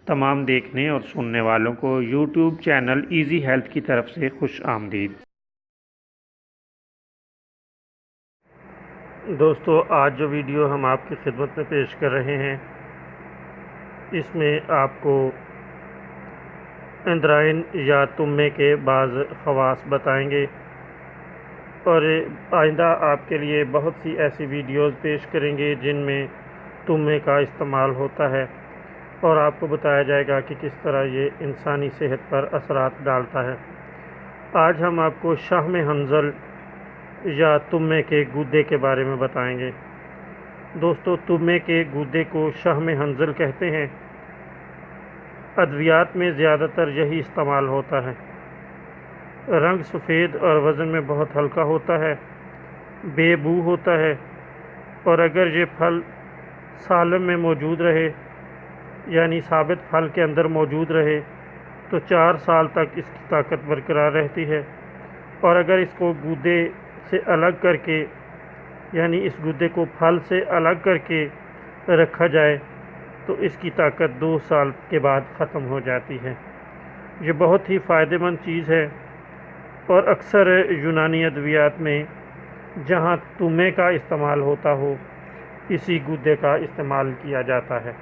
تمام دیکھنے اور سننے والوں کو یوٹیوب چینل ایزی ہیلتھ کی طرف سے خوش آمدید۔ دوستو، آج جو ویڈیو ہم آپ کی خدمت میں پیش کر رہے ہیں، اس میں آپ کو اندرائن یا تمے کے بعض خواص بتائیں گے، اور آئندہ آپ کے لیے بہت سی ایسی ویڈیوز پیش کریں گے جن میں تمے کا استعمال ہوتا ہے، اور آپ کو بتایا جائے گا کہ کس طرح یہ انسانی صحت پر اثرات ڈالتا ہے۔ آج ہم آپ کو شحم حنظل یا تمے کے گودے کے بارے میں بتائیں گے۔ دوستو، تمے کے گودے کو شحم حنظل کہتے ہیں۔ ادویات میں زیادہ تر یہی استعمال ہوتا ہے۔ رنگ سفید اور وزن میں بہت ہلکا ہوتا ہے، بے بو ہوتا ہے، اور اگر یہ پھل سالم میں موجود رہے، یعنی ثابت پھل کے اندر موجود رہے، تو 4 سال تک اس کی طاقت برقرار رہتی ہے، اور اگر اس کو گودے سے الگ کر کے، یعنی اس گودے کو پھل سے الگ کر کے رکھا جائے تو اس کی طاقت 2 سال کے بعد ختم ہو جاتی ہے۔ یہ بہت ہی فائدہ مند چیز ہے، اور اکثر یونانی ادویات میں جہاں تمے کا استعمال ہوتا ہو، اسی گودے کا استعمال کیا جاتا ہے۔